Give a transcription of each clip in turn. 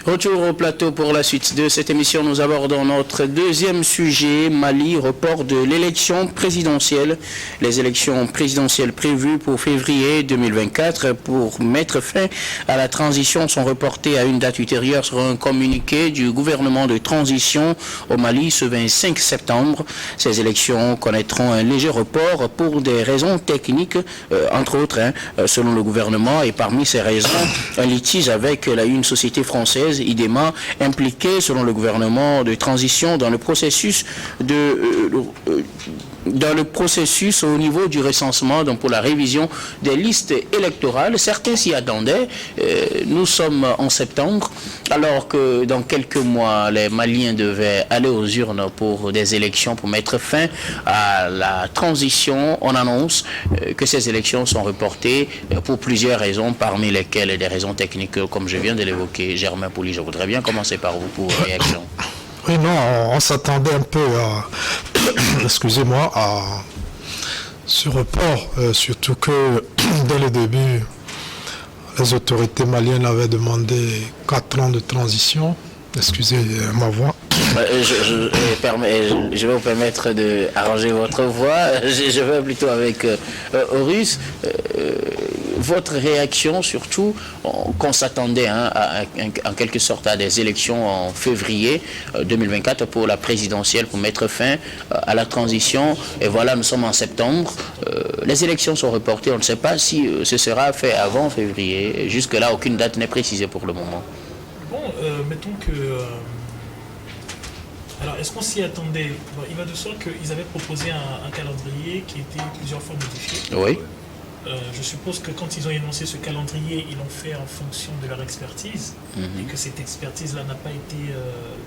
Retour au plateau pour la suite de cette émission. Nous abordons notre deuxième sujet, Mali, report de l'élection présidentielle. Les élections présidentielles prévues pour février 2024 pour mettre fin à la transition sont reportées à une date ultérieure sur un communiqué du gouvernement de transition au Mali ce 25 septembre. Ces élections connaîtront un léger report pour des raisons techniques, entre autres, selon le gouvernement, et parmi ces raisons, un litige avec une société française, IDEMA, impliquée, selon le gouvernement de transition, dans le processus au niveau du recensement, donc pour la révision des listes électorales. Certains s'y attendaient. Nous sommes en septembre, alors que dans quelques mois, les Maliens devaient aller aux urnes pour des élections, pour mettre fin à la transition. On annonce que ces élections sont reportées pour plusieurs raisons, parmi lesquelles des raisons techniques, comme je viens de l'évoquer. Germain Pouli, je voudrais bien commencer par vous pour réaction. Oui, non, on s'attendait un peu à, excusez-moi, à ce report, surtout que dès le début, les autorités maliennes avaient demandé 4 ans de transition. Excusez ma voix. Je vais vous permettre d'arranger votre voix. Je vais plutôt avec Horus. Votre réaction, surtout, qu'on s'attendait en quelque sorte à des élections en février 2024 pour la présidentielle, pour mettre fin à la transition. Et voilà, nous sommes en septembre. Les élections sont reportées. On ne sait pas si ce sera fait avant février. Jusque-là, aucune date n'est précisée pour le moment. Bon, mettons que... Alors, est-ce qu'on s'y attendait? Bon, il va de soi qu'ils avaient proposé un calendrier qui était plusieurs fois modifié. Oui. Je suppose que quand ils ont énoncé ce calendrier, ils l'ont fait en fonction de leur expertise et que cette expertise-là n'a pas été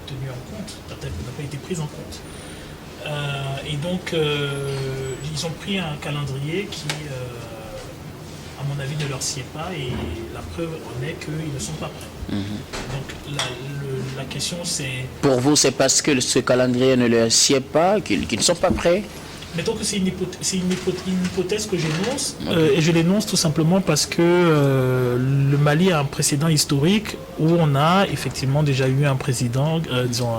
tenue en compte, n'a pas été prise en compte. Et donc, ils ont pris un calendrier qui, à mon avis, ne leur sied pas, et la preuve en est qu'ils ne sont pas prêts. Donc, la question, c'est... Pour vous, c'est parce que ce calendrier ne leur sied pas qu'ils ne sont pas prêts? Mettons que c'est une hypothèse que j'énonce, et je l'énonce tout simplement parce que le Mali a un précédent historique où on a effectivement déjà eu un président, disons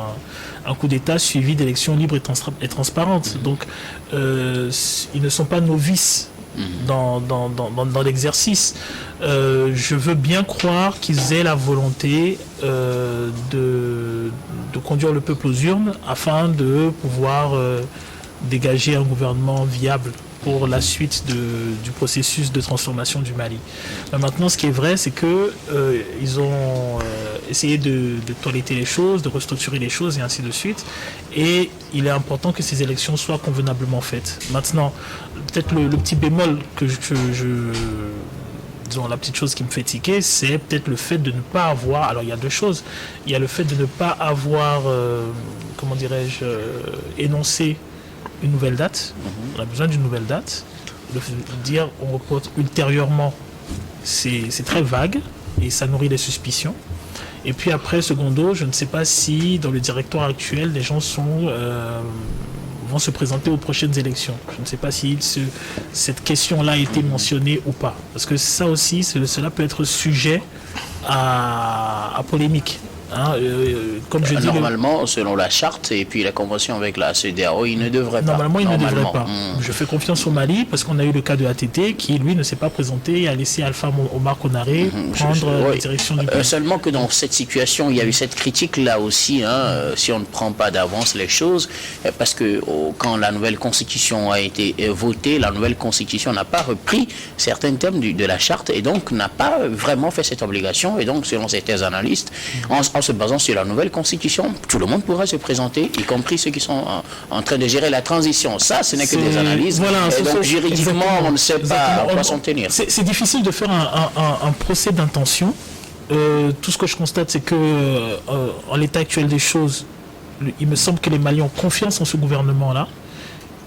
un coup d'État suivi d'élections libres et transparentes. Donc ils ne sont pas novices dans l'exercice. Je veux bien croire qu'ils aient la volonté de conduire le peuple aux urnes afin de pouvoir... dégager un gouvernement viable pour la suite du processus de transformation du Mali. Mais maintenant, ce qui est vrai, c'est que ils ont essayé de toiletter les choses, de restructurer les choses et ainsi de suite. Et il est important que ces élections soient convenablement faites. Maintenant, peut-être le petit bémol que disons, la petite chose qui me fait tiquer, c'est peut-être le fait de ne pas avoir... Alors, il y a deux choses. Il y a le fait de ne pas avoir, comment dirais-je, énoncé une nouvelle date. On a besoin d'une nouvelle date. Le fait de dire on reporte ultérieurement, c'est très vague et ça nourrit les suspicions. Et puis après, secondo, je ne sais pas si dans le directoire actuel, les gens vont se présenter aux prochaines élections. Je ne sais pas si cette question-là a été mentionnée ou pas. Parce que ça aussi, cela peut être sujet à polémique. Comme je dis, normalement, selon la charte et puis la convention avec la CEDEAO, il ne devrait pas. Normalement, il ne devrait pas. Je fais confiance au Mali parce qu'on a eu le cas de ATT qui, lui, ne s'est pas présenté et a laissé Alpha Omar Konaré prendre la direction du pays. Seulement que dans cette situation, il y a eu cette critique-là aussi, si on ne prend pas d'avance les choses, parce que quand la nouvelle constitution a été votée, la nouvelle constitution n'a pas repris certains thèmes de la charte et donc n'a pas vraiment fait cette obligation. Et donc, selon certains analystes, en se basant sur la nouvelle constitution, tout le monde pourra se présenter, y compris ceux qui sont en train de gérer la transition. Ça, ce n'est que des analyses. Voilà, et donc, juridiquement, on ne sait pas à quoi s'en tenir. C'est difficile de faire un procès d'intention. Tout ce que je constate, c'est que en l'état actuel des choses, il me semble que les Maliens ont confiance en ce gouvernement-là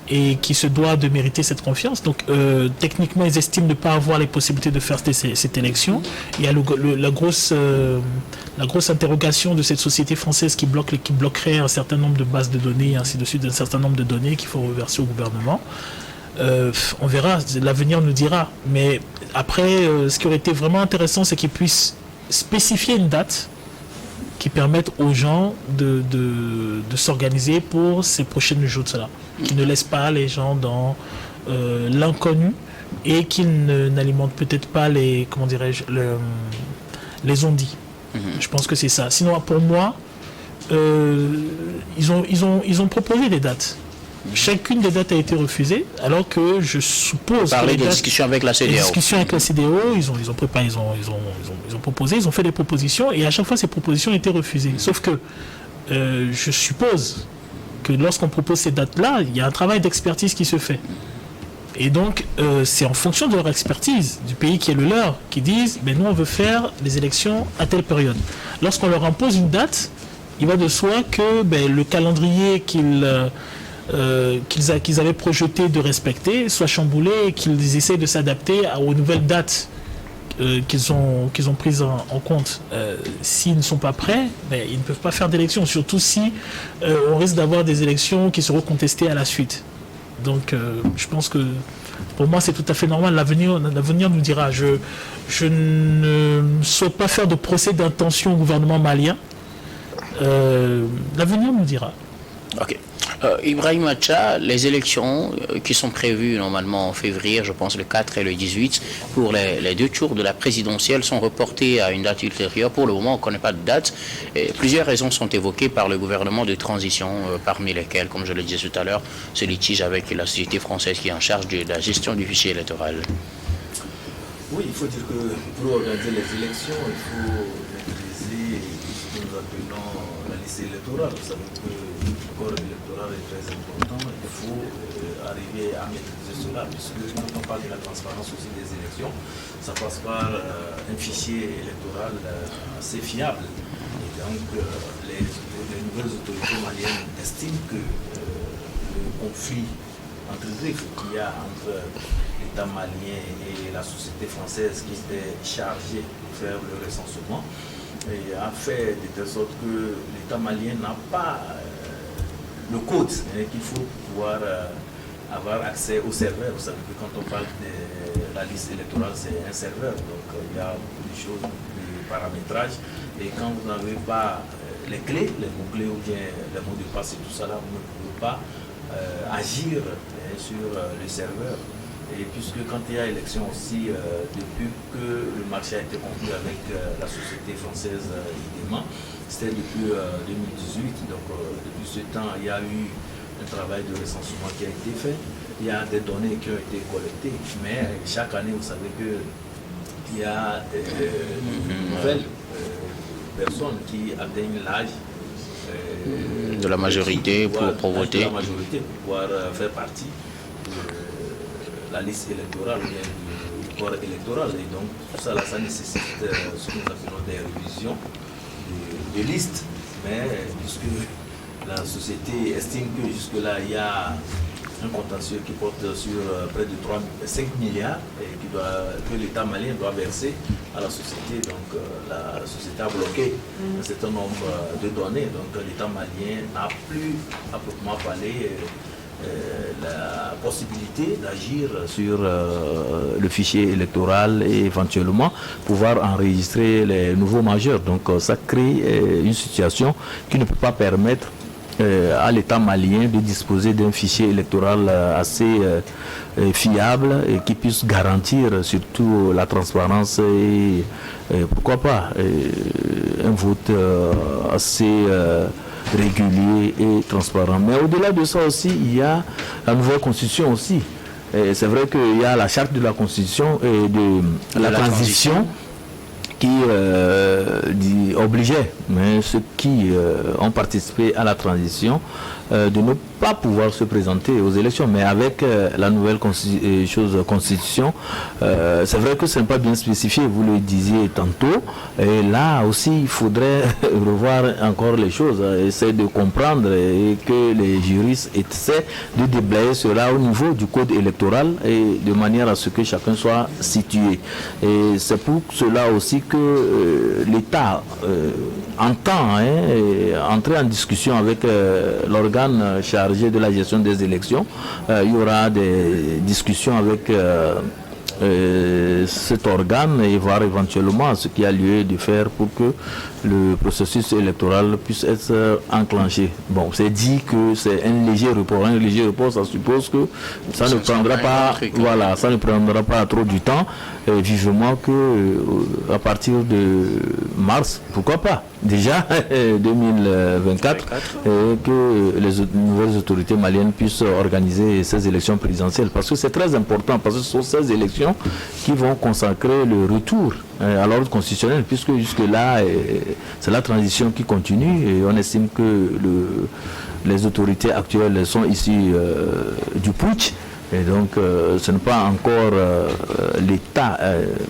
et qui se doit de mériter cette confiance. Donc, techniquement, ils estiment ne pas avoir les possibilités de faire cette élection. Il y a la grosse interrogation de cette société française qui bloquerait un certain nombre de bases de données, et ainsi de suite, un certain nombre de données qu'il faut reverser au gouvernement. On verra, l'avenir nous dira. Mais après, ce qui aurait été vraiment intéressant, c'est qu'ils puissent spécifier une date qui permettent aux gens de s'organiser pour ces prochaines Jeux-là, qui ne laissent pas les gens dans l'inconnu et qui n'alimentent peut-être pas les, comment dirais-je, les ondits. Je pense que c'est ça. Sinon, pour moi, ils ont proposé des dates. Chacune des dates a été refusée, alors que je suppose que des discussions avec la CEDEAO. Les discussions avec la CEDEAO, ils ont préparé, ils ont proposé, ils ont fait des propositions, et à chaque fois ces propositions étaient refusées. Sauf que je suppose que lorsqu'on propose ces dates-là, il y a un travail d'expertise qui se fait. Et donc, c'est en fonction de leur expertise, du pays qui est le leur, qui disent, nous on veut faire les élections à telle période. Lorsqu'on leur impose une date, il va de soi que le calendrier qu'ils avaient projeté de respecter soit chamboulé et qu'ils essaient de s'adapter aux nouvelles dates qu'ils ont prises en compte. S'ils ne sont pas prêts, ils ne peuvent pas faire d'élections, surtout si on risque d'avoir des élections qui seront contestées à la suite. Donc je pense que pour moi c'est tout à fait normal. L'avenir nous dira. Je ne souhaite pas faire de procès d'intention au gouvernement malien. L'avenir nous dira. Ok. Ibrahim Acha, les élections qui sont prévues normalement en février, je pense le 4 et le 18, pour les deux tours de la présidentielle sont reportées à une date ultérieure. Pour le moment, on ne connaît pas de date. Et plusieurs raisons sont évoquées par le gouvernement de transition, parmi lesquelles, comme je le disais tout à l'heure, ce litige avec la société française qui est en charge de la gestion du fichier électoral. Oui, il faut dire que pour organiser les élections, il faut maîtriser ce que nous appelons la liste électorale. Vous savez que le corps électoral est très important. Il faut arriver à maîtriser cela, puisque quand on parle de la transparence aussi des élections, ça passe par un fichier électoral assez fiable. Et donc, les nouvelles autorités maliennes estiment que le conflit entre qu'il y a entre l'État malien et la société française qui était chargée de faire le recensement et a fait de telle sorte que l'État malien n'a pas le code qu'il faut pouvoir avoir accès au serveur. Vous savez que quand on parle de la liste électorale, c'est un serveur, donc il y a beaucoup de choses, de paramétrage, et quand vous n'avez pas les clés, les mots-clés ou bien les mots de passe et tout ça, là, vous ne pouvez pas agir sur les serveurs. Et puisque quand il y a élection aussi, depuis que le marché a été conclu avec la société française IDEMA, c'était depuis 2018, donc depuis ce temps, il y a eu un travail de recensement qui a été fait, il y a des données qui ont été collectées, mais chaque année, vous savez qu'il y a de nouvelles personnes qui atteignent l'âge de la majorité pour voter. De la majorité pour pouvoir faire partie de la liste électorale, ou bien du corps électoral. Et donc, tout ça, là, ça nécessite ce que nous appelons des révisions de listes. Mais puisque la société estime que jusque-là, il y a un contentieux qui porte sur près de 5 milliards et que l'État malien doit verser à la société. Donc la société a bloqué un certain nombre de données. Donc l'État malien n'a plus, à proprement parler, la possibilité d'agir sur le fichier électoral et éventuellement pouvoir enregistrer les nouveaux majeurs. Donc ça crée une situation qui ne peut pas permettre à l'État malien de disposer d'un fichier électoral assez fiable et qui puisse garantir surtout la transparence et pourquoi pas un vote assez régulier et transparent. Mais au-delà de ça aussi, il y a la nouvelle constitution aussi. C'est vrai qu'il y a la charte de la constitution et de la transition qui obligeait ceux qui ont participé à la transition de ne pas pouvoir se présenter aux élections. Mais avec la nouvelle constitution, c'est vrai que ce n'est pas bien spécifié, vous le disiez tantôt. Et là aussi, il faudrait revoir encore les choses, essayer de comprendre et que les juristes essaient de déblayer cela au niveau du code électoral et de manière à ce que chacun soit situé. Et c'est pour cela aussi que l'État entend entrer en discussion avec l'organe chargé de la gestion des élections. Il y aura des discussions avec cet organe et voir éventuellement ce qu'il y a lieu de faire pour que le processus électoral puisse être enclenché. Bon, c'est dit que c'est un léger report. Un léger report, ça suppose que ça ne prendra pas, voilà, ça ne prendra pas trop du temps. Vivement que à partir de mars, pourquoi pas, déjà 2024, que les nouvelles autorités maliennes puissent organiser ces élections présidentielles. Parce que c'est très important, parce que ce sont ces élections qui vont consacrer le retour à l'ordre constitutionnel, puisque jusque-là, c'est la transition qui continue et on estime que les autorités actuelles sont issues du putsch. Et donc, ce n'est pas encore l'État,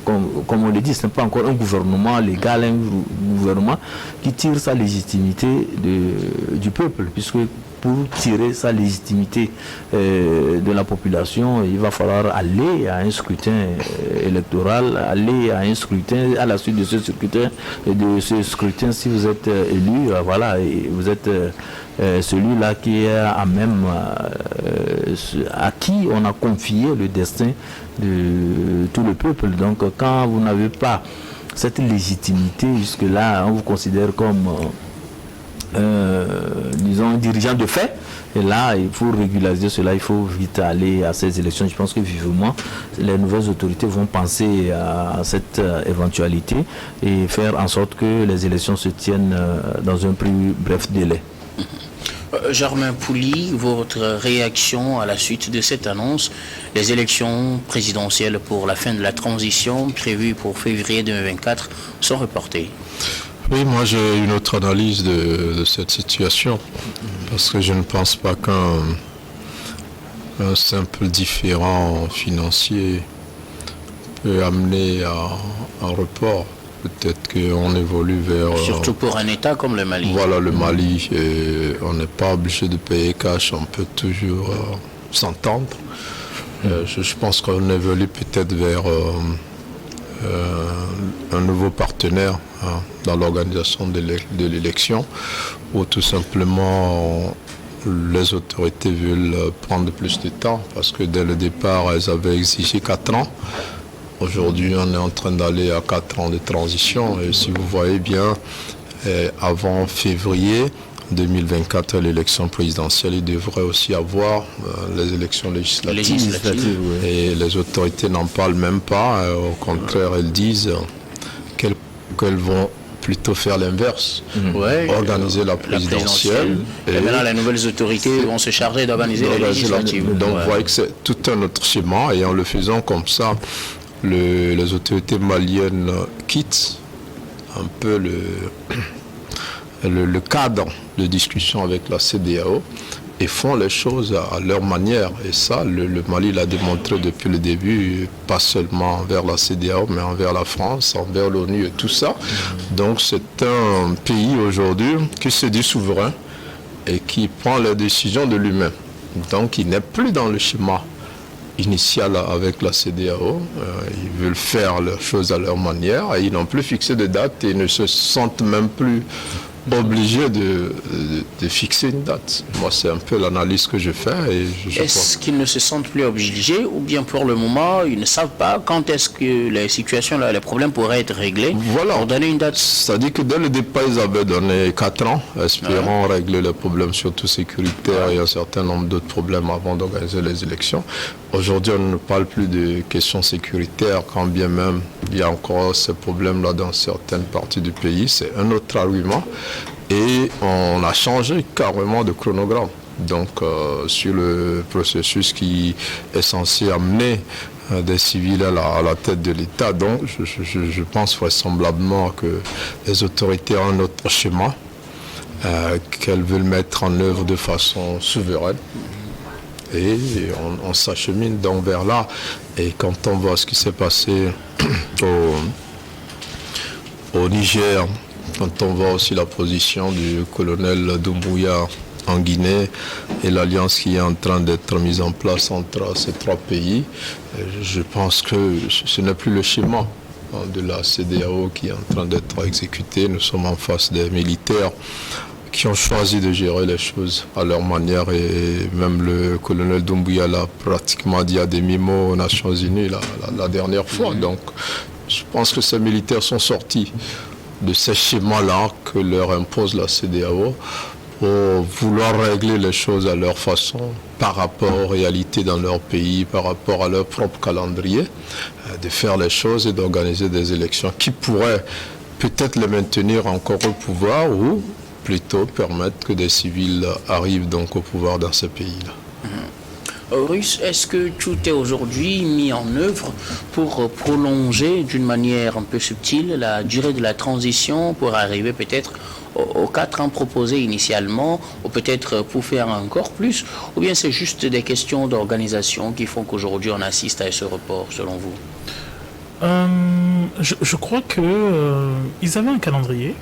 comme on le dit, ce n'est pas encore un gouvernement légal, un gouvernement qui tire sa légitimité du peuple, puisque pour tirer sa légitimité de la population, il va falloir aller à un scrutin électoral, aller à un scrutin, à la suite de ce scrutin, si vous êtes élu, voilà, et vous êtes celui-là qui est à même, à qui on a confié le destin de tout le peuple. Donc quand vous n'avez pas cette légitimité, jusque-là, on vous considère comme disons, un dirigeant de fait. Et là, il faut régulariser cela, il faut vite aller à ces élections. Je pense que vivement, les nouvelles autorités vont penser à cette éventualité et faire en sorte que les élections se tiennent dans un plus bref délai. Germain Pouli, votre réaction à la suite de cette annonce? Les élections présidentielles pour la fin de la transition prévues pour février 2024 sont reportées. Oui, moi j'ai une autre analyse de cette situation, parce que je ne pense pas qu'un simple différend financier peut amener à un report. Peut-être qu'on évolue vers... Surtout pour un État comme le Mali. Voilà, le Mali, on n'est pas obligé de payer cash, on peut toujours s'entendre. Je pense qu'on évolue peut-être vers un nouveau partenaire dans l'organisation de l'élection, où tout simplement les autorités veulent prendre plus de temps, parce que dès le départ, elles avaient exigé 4 ans. Aujourd'hui, on est en train d'aller à 4 ans de transition. Et si vous voyez bien, avant février 2024, l'élection présidentielle, il devrait aussi avoir les élections législatives. Et les autorités n'en parlent même pas. Au contraire, elles disent qu'elles vont plutôt faire l'inverse, organiser la présidentielle. Et maintenant, les nouvelles autorités vont se charger d'organiser les législatives. Donc, vous voyez que c'est tout un autre schéma. Et en le faisant comme ça, les autorités maliennes quittent un peu le cadre de discussion avec la CEDEAO et font les choses à leur manière. Et ça, le Mali l'a démontré depuis le début, pas seulement envers la CEDEAO, mais envers la France, envers l'ONU et tout ça. Donc c'est un pays aujourd'hui qui se dit souverain et qui prend les décisions de lui-même. Donc il n'est plus dans le schéma initial avec la CEDEAO. Ils veulent faire leurs choses à leur manière et ils n'ont plus fixé de date et ne se sentent même plus obligés de fixer une date. Moi, c'est un peu l'analyse que je fais. Est-ce qu'ils ne se sentent plus obligés ou bien pour le moment, ils ne savent pas quand est-ce que les situations, les problèmes pourraient être réglés pour donner une date? C'est-à-dire que dès le départ, ils avaient donné 4 ans, espérant régler les problèmes surtout sécuritaires et un certain nombre d'autres problèmes avant d'organiser les élections. Aujourd'hui, on ne parle plus de questions sécuritaires, quand bien même il y a encore ces problèmes-là dans certaines parties du pays. C'est un autre argument. Et on a changé carrément de chronogramme. Donc, sur le processus qui est censé amener des civils à la tête de l'État. Donc, je pense vraisemblablement que les autorités ont un autre schéma qu'elles veulent mettre en œuvre de façon souveraine. Et on s'achemine donc vers là. Et quand on voit ce qui s'est passé au Niger, quand on voit aussi la position du colonel Doumbouya en Guinée et l'alliance qui est en train d'être mise en place entre ces 3 pays, je pense que ce n'est plus le schéma de la CEDEAO qui est en train d'être exécuté. Nous sommes en face des militaires qui ont choisi de gérer les choses à leur manière, et même le colonel Doumbouya l'a pratiquement dit à demi-mot aux Nations Unies la dernière fois. Donc je pense que ces militaires sont sortis de ces schémas-là que leur impose la CEDEAO pour vouloir régler les choses à leur façon, par rapport aux réalités dans leur pays, par rapport à leur propre calendrier, de faire les choses et d'organiser des élections qui pourraient peut-être les maintenir encore au pouvoir ou plutôt permettre que des civils arrivent donc au pouvoir dans ces pays-là. Russe, est-ce que tout est aujourd'hui mis en œuvre pour prolonger d'une manière un peu subtile la durée de la transition pour arriver peut-être aux 4 ans proposés initialement, ou peut-être pour faire encore plus, ou bien c'est juste des questions d'organisation qui font qu'aujourd'hui on assiste à ce report, selon vous? Je crois qu'ils avaient un calendrier,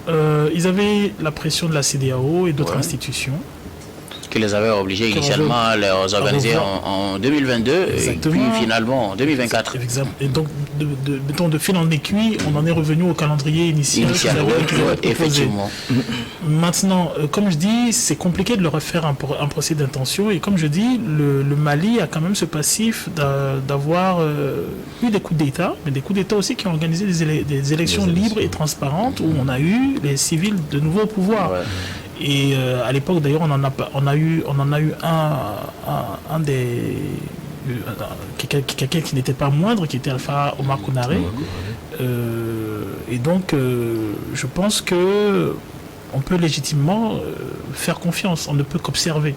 ils avaient la pression de la CEDEAO et d'autres institutions. Qui les avait obligés initialement à les organiser en 2022. Exactement. Et puis finalement en 2024. Et donc, de fil en aiguille, on en est revenu au calendrier initial effectivement. Maintenant, comme je dis, c'est compliqué de leur faire un procès d'intention. Et comme je dis, le Mali a quand même ce passif d'avoir eu des coups d'État, mais des coups d'État aussi qui ont organisé des élections libres et transparentes où on a eu les civils de nouveau au pouvoir. Ouais. Et à l'époque, d'ailleurs, on en a eu un des quelqu'un qui n'était pas moindre, qui était Alpha Omar Konaré. Et donc, je pense que on peut légitimement faire confiance. On ne peut qu'observer.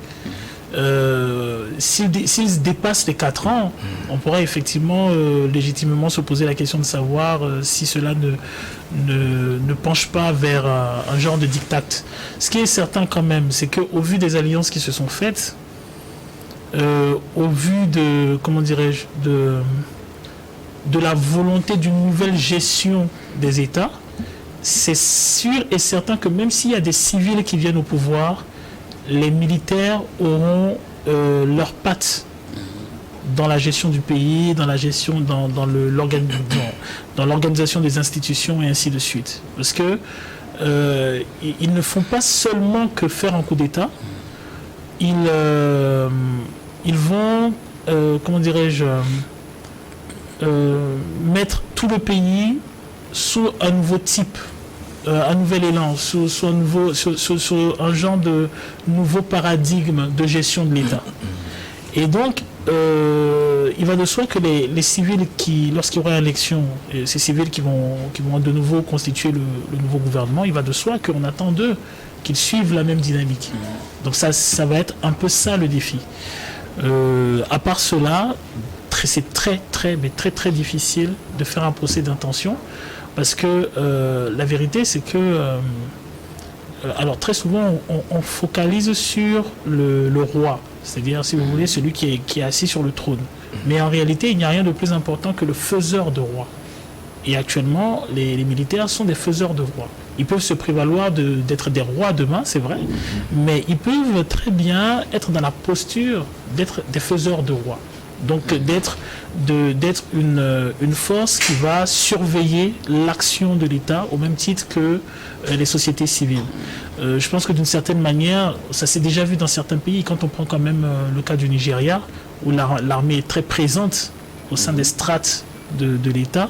S'ils dépassent les 4 ans, on pourrait effectivement légitimement se poser la question de savoir si cela ne penche pas vers un genre de diktat. Ce qui est certain quand même, c'est qu'au vu des alliances qui se sont faites, au vu de, comment dirais-je, de la volonté d'une nouvelle gestion des États, c'est sûr et certain que même s'il y a des civils qui viennent au pouvoir, les militaires auront leurs pattes dans la gestion du pays, dans la gestion, dans l'organisation des institutions et ainsi de suite. Parce que ils ne font pas seulement que faire un coup d'État, ils vont, comment dirais-je, mettre tout le pays sous un nouveau type, un nouvel élan, sur un genre de nouveau paradigme de gestion de l'État. Et donc, il va de soi que les civils lorsqu'il y aura élection, ces civils qui vont de nouveau constituer le nouveau gouvernement, il va de soi qu'on attend d'eux qu'ils suivent la même dynamique. Donc ça va être un peu ça le défi. À part cela, c'est très très difficile de faire un procès d'intention. Parce que la vérité, c'est que, alors très souvent, on focalise sur le roi, c'est-à-dire, si vous voulez, celui qui est assis sur le trône. Mais en réalité, il n'y a rien de plus important que le faiseur de roi. Et actuellement, les militaires sont des faiseurs de rois. Ils peuvent se prévaloir d'être des rois demain, c'est vrai, mais ils peuvent très bien être dans la posture d'être des faiseurs de rois. Donc d'être une force qui va surveiller l'action de l'État au même titre que les sociétés civiles. Je pense que d'une certaine manière, ça s'est déjà vu dans certains pays, quand on prend quand même le cas du Nigeria, où l'armée est très présente au sein des strates de l'État.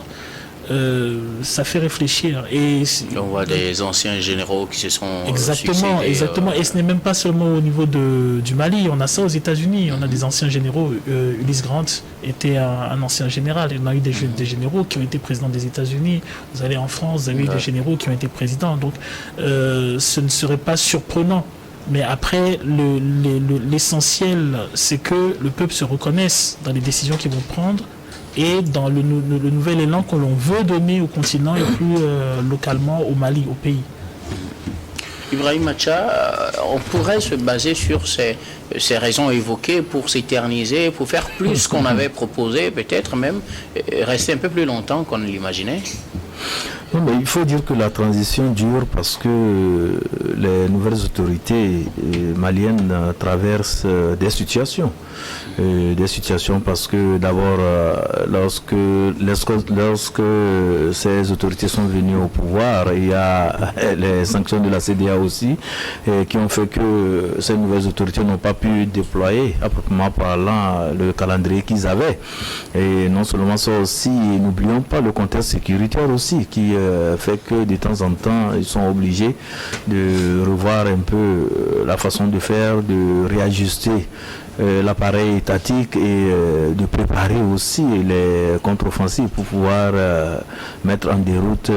Ça fait réfléchir. Et on voit des anciens généraux qui se sont exactement. Et ce n'est même pas seulement au niveau du Mali. On a ça aux États-Unis. On a des anciens généraux. Ulysse Grant était un ancien général. On a eu des généraux qui ont été présidents des États-Unis. Vous allez en France, vous avez eu des généraux qui ont été présidents. Donc, ce ne serait pas surprenant. Mais après, l'essentiel, c'est que le peuple se reconnaisse dans les décisions qu'ils vont prendre et dans le nouvel élan que l'on veut donner au continent et plus localement au Mali, au pays. Ibrahim Macha, on pourrait se baser sur ces raisons évoquées pour s'éterniser, pour faire plus qu'on avait proposé, peut-être même rester un peu plus longtemps qu'on ne l'imaginait. Non, mais il faut dire que la transition dure parce que les nouvelles autorités maliennes traversent des situations. Des situations parce que d'abord, lorsque ces autorités sont venues au pouvoir, il y a les sanctions de la CEDEAO aussi qui ont fait que ces nouvelles autorités n'ont pas pu déployer, à proprement parlant, le calendrier qu'ils avaient. Et non seulement ça aussi, n'oublions pas le contexte sécuritaire aussi qui fait que de temps en temps, ils sont obligés de revoir un peu la façon de faire, de réajuster l'appareil étatique et de préparer aussi les contre-offensives pour pouvoir mettre en déroute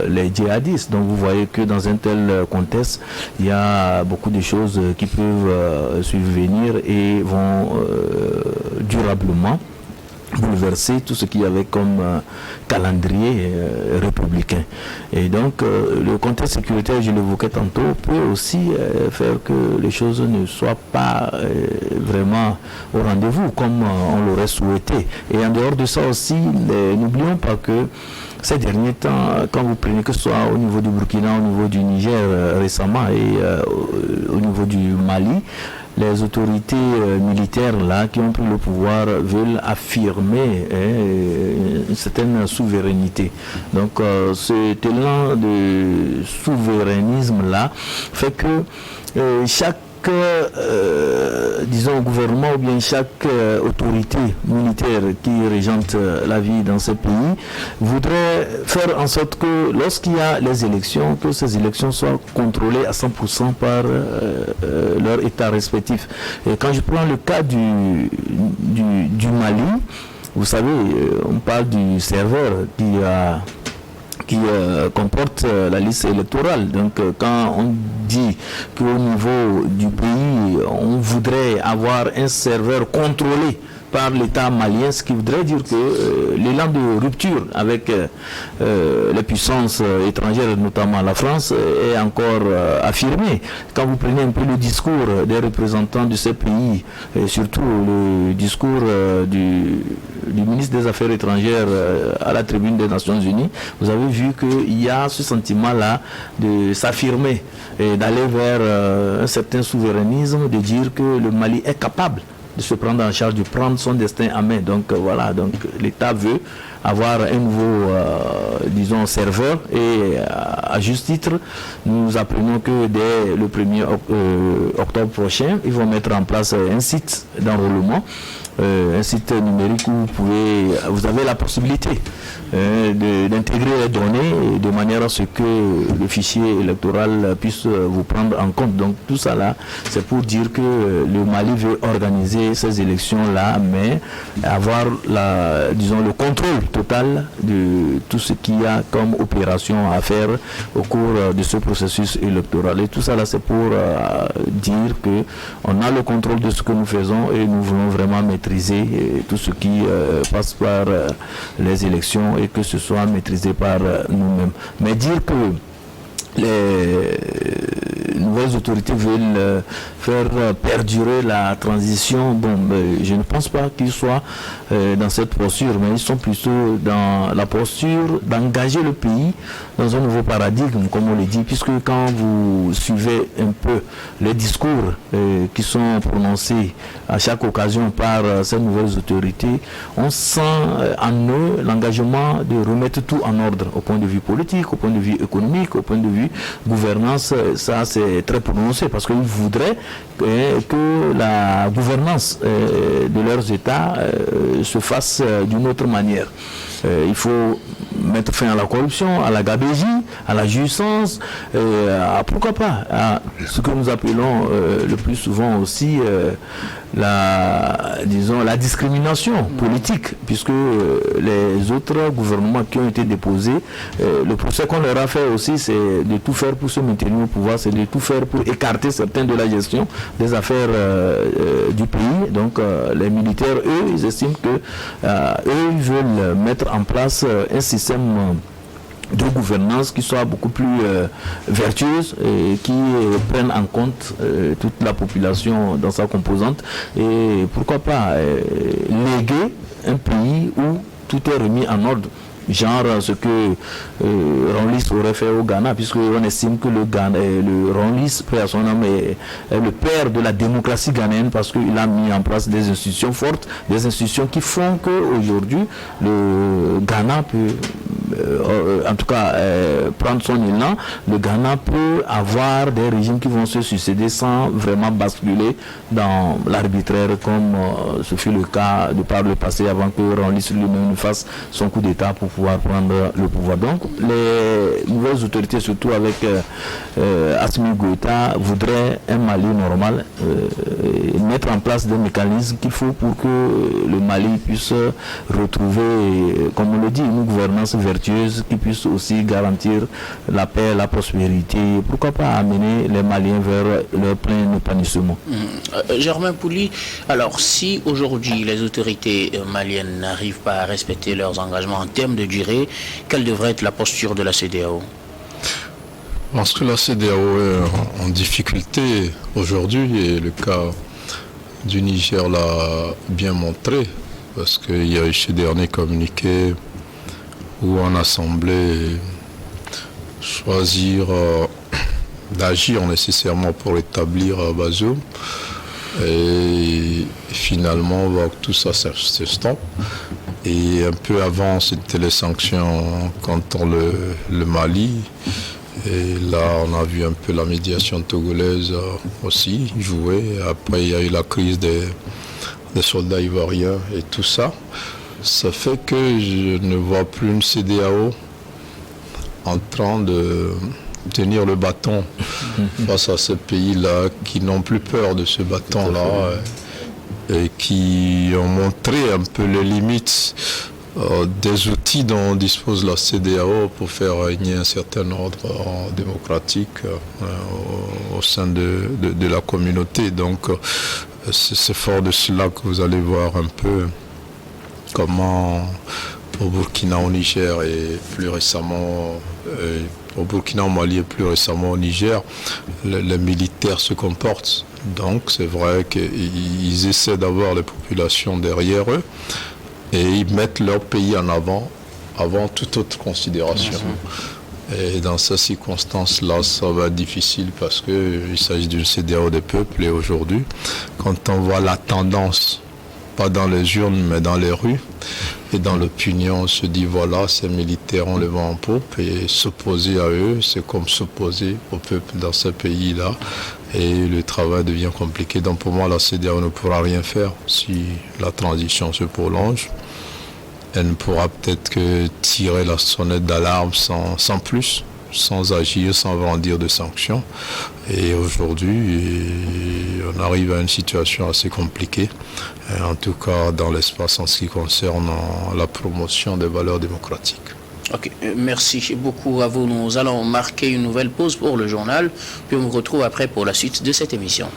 les djihadistes. Donc vous voyez que dans un tel contexte, il y a beaucoup de choses qui peuvent survenir et vont durablement bouleverser tout ce qu'il y avait comme calendrier républicain. Et donc le contexte sécuritaire, je l'évoquais tantôt, peut aussi faire que les choses ne soient pas vraiment au rendez-vous comme on l'aurait souhaité. Et en dehors de ça aussi, n'oublions pas que ces derniers temps, quand vous prenez que ce soit au niveau du Burkina, au niveau du Niger récemment et au niveau du Mali, les autorités militaires là qui ont pris le pouvoir veulent affirmer une certaine souveraineté. Donc cet élan de souverainisme là fait que chaque disons gouvernement ou bien chaque autorité militaire qui régente la vie dans ce pays voudrait faire en sorte que lorsqu'il y a les élections, que ces élections soient contrôlées à 100% par leur état respectif. Et quand je prends le cas du Mali, vous savez, on parle du serveur qui comporte la liste électorale. Donc quand on dit qu'au niveau du pays, on voudrait avoir un serveur contrôlé par l'État malien, ce qui voudrait dire que l'élan de rupture avec les puissances étrangères, notamment la France, est encore affirmé. Quand vous prenez un peu le discours des représentants de ces pays, et surtout le discours du ministre des Affaires étrangères à la tribune des Nations Unies, vous avez vu qu'il y a ce sentiment-là de s'affirmer et d'aller vers un certain souverainisme, de dire que le Mali est capable de se prendre en charge, de prendre son destin en main. Donc voilà, donc l'État veut avoir un nouveau, disons, serveur et à juste titre, nous apprenons que dès le 1er octobre prochain, ils vont mettre en place un site d'enrôlement, un site numérique où vous avez la possibilité d'intégrer les données de manière à ce que le fichier électoral puisse vous prendre en compte. Donc tout ça là, c'est pour dire que le Mali veut organiser ces élections là, mais avoir disons, le contrôle total de tout ce qu'il y a comme opération à faire au cours de ce processus électoral. Et tout ça là, c'est pour dire que on a le contrôle de ce que nous faisons et nous voulons vraiment maîtriser tout ce qui passe par les élections et que ce soit maîtrisé par nous-mêmes. Mais dire que les nouvelles autorités veulent faire perdurer la transition, bon, je ne pense pas qu'ils soient dans cette posture, mais ils sont plutôt dans la posture d'engager le pays dans un nouveau paradigme, comme on le dit, puisque quand vous suivez un peu les discours qui sont prononcés à chaque occasion par ces nouvelles autorités, on sent en eux l'engagement de remettre tout en ordre, au point de vue politique, au point de vue économique, au point de vue gouvernance. Ça c'est très prononcé parce qu'ils voudraient que la gouvernance de leurs États se fasse d'une autre manière. Il faut mettre fin à la corruption, à la gabégie, à la jouissance, pourquoi pas à ce que nous appelons le plus souvent aussi la discrimination politique, puisque les autres gouvernements qui ont été déposés, le procès qu'on leur a fait aussi, c'est de tout faire pour se maintenir au pouvoir, c'est de tout faire pour écarter certains de la gestion des affaires du pays. Donc les militaires, eux, ils estiment que eux, ils veulent mettre en place un système de gouvernance qui soit beaucoup plus vertueuse et qui prenne en compte toute la population dans sa composante, et pourquoi pas léguer un pays où tout est remis en ordre genre ce que Ronlis aurait fait au Ghana, puisqu'on estime que le Ronlis, paix à son âme, est le père de la démocratie ghanéenne, parce qu'il a mis en place des institutions fortes, des institutions qui font qu'aujourd'hui le Ghana peut en tout cas prendre son élan. Le Ghana peut avoir des régimes qui vont se succéder sans vraiment basculer dans l'arbitraire, comme ce fut le cas de par le passé, avant que Ronlis lui-même ne fasse son coup d'État pour pouvoir prendre le pouvoir. Donc les nouvelles autorités, surtout avec Assimi Goïta, voudraient un Mali normal, mettre en place des mécanismes qu'il faut pour que le Mali puisse retrouver, comme on le dit, une gouvernance vertueuse qui puisse aussi garantir la paix, la prospérité, pourquoi pas amener les Maliens vers leur plein épanouissement. Germain Pouli, alors si aujourd'hui les autorités maliennes n'arrivent pas à respecter leurs engagements en termes de durée, quelle devrait être la posture de la CEDEAO? Parce que la CEDEAO est en difficulté aujourd'hui, et le cas du Niger l'a bien montré, parce qu'il y a eu ces derniers communiqués où en assemblée choisir d'agir nécessairement pour établir Bazoum, et finalement on voit que tout ça s'estompe. Et un peu avant, c'était les sanctions contre le Mali. Et là, on a vu un peu la médiation togolaise aussi jouer. Après, il y a eu la crise des soldats ivoiriens et tout ça. Ça fait que je ne vois plus une CEDEAO en train de tenir le bâton face à ces pays-là qui n'ont plus peur de ce bâton-là et qui ont montré un peu les limites des outils dont dispose la CEDEAO pour faire régner un certain ordre démocratique au sein de la communauté. Donc c'est fort de cela que vous allez voir un peu comment au Burkina, au Niger et plus récemment au Burkina, au Mali et plus récemment au Niger, les militaires se comportent. Donc c'est vrai qu'ils essaient d'avoir les populations derrière eux et ils mettent leur pays en avant toute autre considération. Et dans ces circonstances-là, ça va être difficile parce qu'il s'agit d'une CEDEAO des peuples. Et aujourd'hui, quand on voit la tendance, pas dans les urnes, mais dans les rues et dans l'opinion, on se dit voilà, ces militaires ont le vent en poupe, et s'opposer à eux, c'est comme s'opposer au peuple dans ce pays-là. Et le travail devient compliqué. Donc pour moi, la CEDEAO ne pourra rien faire si la transition se prolonge. Elle ne pourra peut-être que tirer la sonnette d'alarme sans plus, sans agir, sans brandir de sanctions. Et aujourd'hui, on arrive à une situation assez compliquée, en tout cas dans l'espace en ce qui concerne la promotion des valeurs démocratiques. Ok, merci beaucoup à vous. Nous allons marquer une nouvelle pause pour le journal, puis on vous retrouve après pour la suite de cette émission.